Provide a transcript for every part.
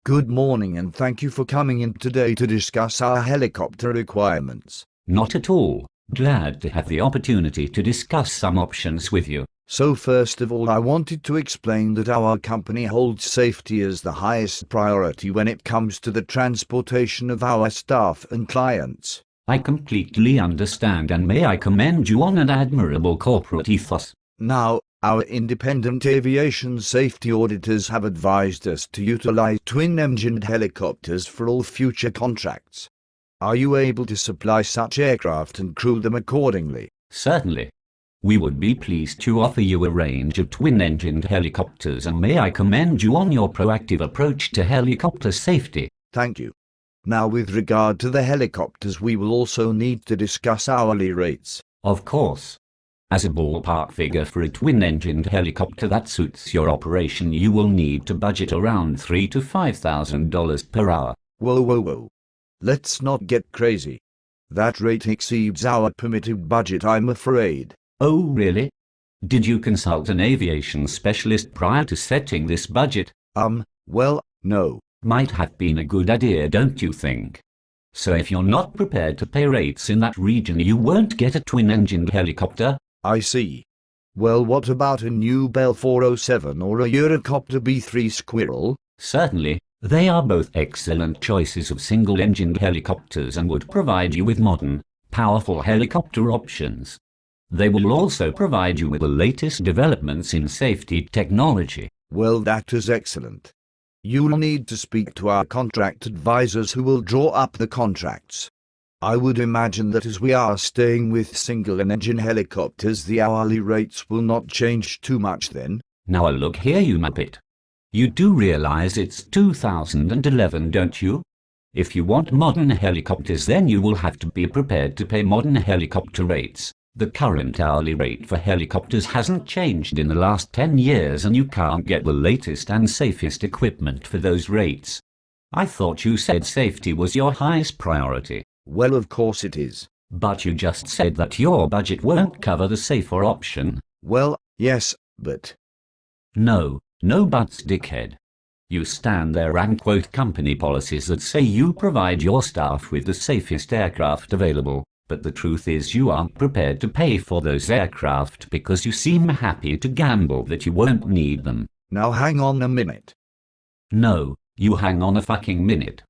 Good morning and thank you for coming in today to discuss our helicopter requirements. Not at all. Glad to have the opportunity to discuss some options with you. So first of all, I wanted to explain that our company holds safety as the highest priority when it comes to the transportation of our staff and clients. I completely understand, and may I commend you on an admirable corporate ethos. Now, our independent aviation safety auditors have advised us to utilize twin-engined helicopters for all future contracts. Are you able to supply such aircraft and crew them accordingly? Certainly. We would be pleased to offer you a range of twin-engined helicopters, and may I commend you on your proactive approach to helicopter safety. Thank you. Now, with regard to the helicopters, we will also need to discuss hourly rates. Of course. As a ballpark figure for a twin-engined helicopter that suits your operation, you will need to budget around $3,000 to $5,000 per hour. Whoa. Let's not get crazy. That rate exceeds our permitted budget, I'm afraid. Oh, really? Did you consult an aviation specialist prior to setting this budget? Well, no. Might have been a good idea, don't you think? So if you're not prepared to pay rates in that region, you won't get a twin-engined helicopter. I see. Well, what about a new Bell 407 or a Eurocopter B3 Squirrel? Certainly, they are both excellent choices of single-engined helicopters and would provide you with modern, powerful helicopter options. They will also provide you with the latest developments in safety technology. Well, that is excellent. You'll need to speak to our contract advisors who will draw up the contracts. I would imagine that as we are staying with single-engine helicopters, the hourly rates will not change too much then. Now look here, you muppet. You do realize it's 2011, don't you? If you want modern helicopters, then you will have to be prepared to pay modern helicopter rates. The current hourly rate for helicopters hasn't changed in the last 10 years, and you can't get the latest and safest equipment for those rates. I thought you said safety was your highest priority. Well, of course it is. But you just said that your budget won't cover the safer option. Well, yes, but... No buts, dickhead. You stand there and quote company policies that say you provide your staff with the safest aircraft available. But the truth is you aren't prepared to pay for those aircraft because you seem happy to gamble that you won't need them. Now hang on a minute. No, you hang on a fucking minute.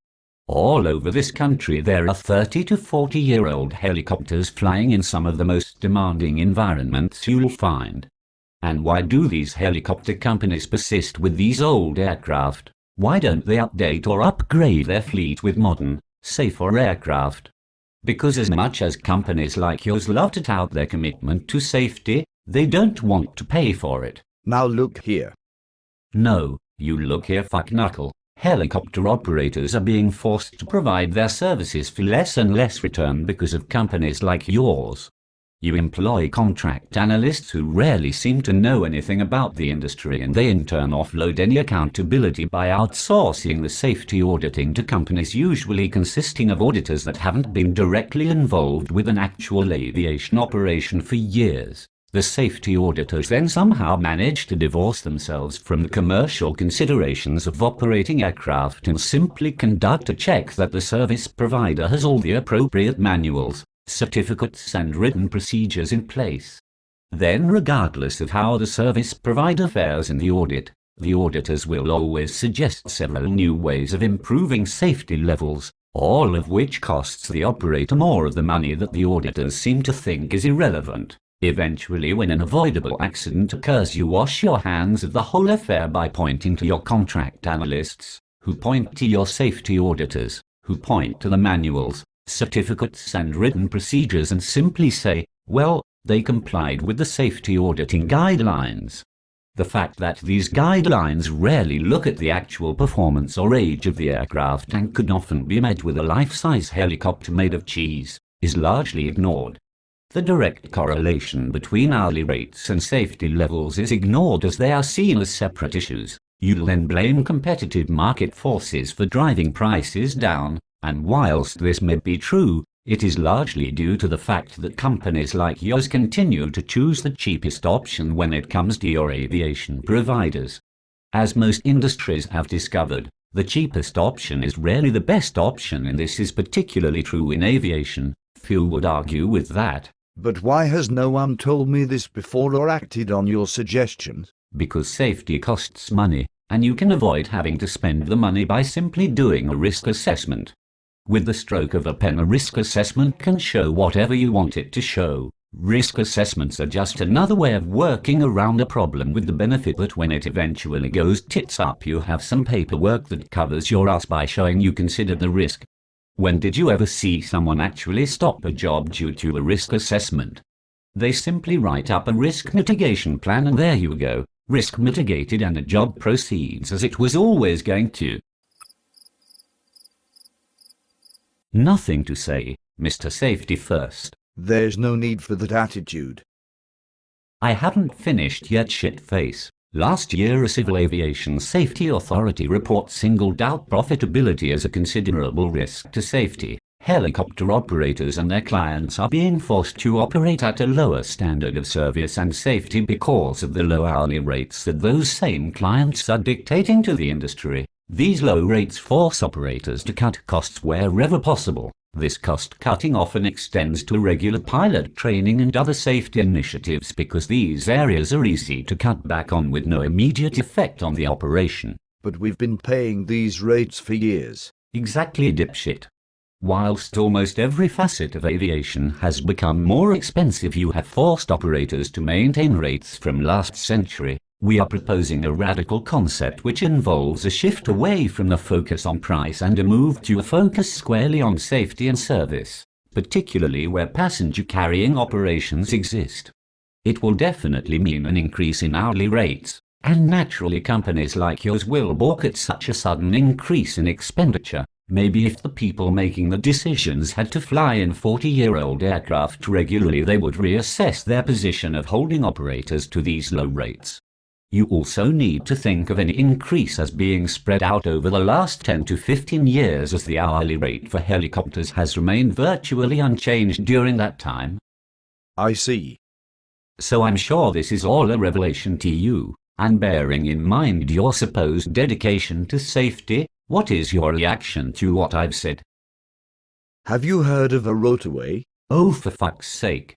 All over this country there are 30 to 40-year-old helicopters flying in some of the most demanding environments you'll find. And why do these helicopter companies persist with these old aircraft? Why don't they update or upgrade their fleet with modern, safer aircraft? Because as much as companies like yours love to tout their commitment to safety, they don't want to pay for it. Now look here. No, you look here, fuckknuckle. Helicopter operators are being forced to provide their services for less and less return because of companies like yours. You employ contract analysts who rarely seem to know anything about the industry, and they in turn offload any accountability by outsourcing the safety auditing to companies usually consisting of auditors that haven't been directly involved with an actual aviation operation for years. The safety auditors then somehow manage to divorce themselves from the commercial considerations of operating aircraft and simply conduct a check that the service provider has all the appropriate manuals, certificates and written procedures in place. Then, regardless of how the service provider fares in the audit, the auditors will always suggest several new ways of improving safety levels, all of which costs the operator more of the money that the auditors seem to think is irrelevant. Eventually, when an avoidable accident occurs, you wash your hands of the whole affair by pointing to your contract analysts, who point to your safety auditors, who point to the manuals, certificates and written procedures and simply say, well, they complied with the safety auditing guidelines. The fact that these guidelines rarely look at the actual performance or age of the aircraft and could often be met with a life-size helicopter made of cheese is largely ignored. The direct correlation between hourly rates and safety levels is ignored as they are seen as separate issues. You'll then blame competitive market forces for driving prices down, and whilst this may be true, it is largely due to the fact that companies like yours continue to choose the cheapest option when it comes to your aviation providers. As most industries have discovered, The cheapest option is rarely the best option, and this is particularly true in aviation. Few would argue with that. But why has no one told me this before or acted on your suggestions? Because safety costs money, and you can avoid having to spend the money by simply doing a risk assessment. With the stroke of a pen, a risk assessment can show whatever you want it to show. Risk assessments are just another way of working around a problem, with the benefit that when it eventually goes tits up, you have some paperwork that covers your ass by showing you considered the risk. When did you ever see someone actually stop a job due to a risk assessment? They simply write up a risk mitigation plan and there you go, risk mitigated, and a job proceeds as it was always going to. Nothing to say, Mr. Safety First. There's no need for that attitude. I haven't finished yet, shitface. Last year, a Civil Aviation Safety Authority report singled out profitability as a considerable risk to safety. Helicopter operators and their clients are being forced to operate at a lower standard of service and safety because of the low hourly rates that those same clients are dictating to the industry. These low rates force operators to cut costs wherever possible. This cost-cutting often extends to regular pilot training and other safety initiatives because these areas are easy to cut back on with no immediate effect on the operation. But we've been paying these rates for years. Exactly, dipshit. Whilst almost every facet of aviation has become more expensive, you have forced operators to maintain rates from last century. We are proposing a radical concept which involves a shift away from the focus on price and a move to a focus squarely on safety and service, particularly where passenger carrying operations exist. It will definitely mean an increase in hourly rates, and naturally companies like yours will balk at such a sudden increase in expenditure. Maybe if the people making the decisions had to fly in 40-year-old aircraft regularly, they would reassess their position of holding operators to these low rates. You also need to think of any increase as being spread out over the last 10 to 15 years, as the hourly rate for helicopters has remained virtually unchanged during that time. I see. So I'm sure this is all a revelation to you, and bearing in mind your supposed dedication to safety, what is your reaction to what I've said? Have you heard of a rotorway? Oh, for fuck's sake.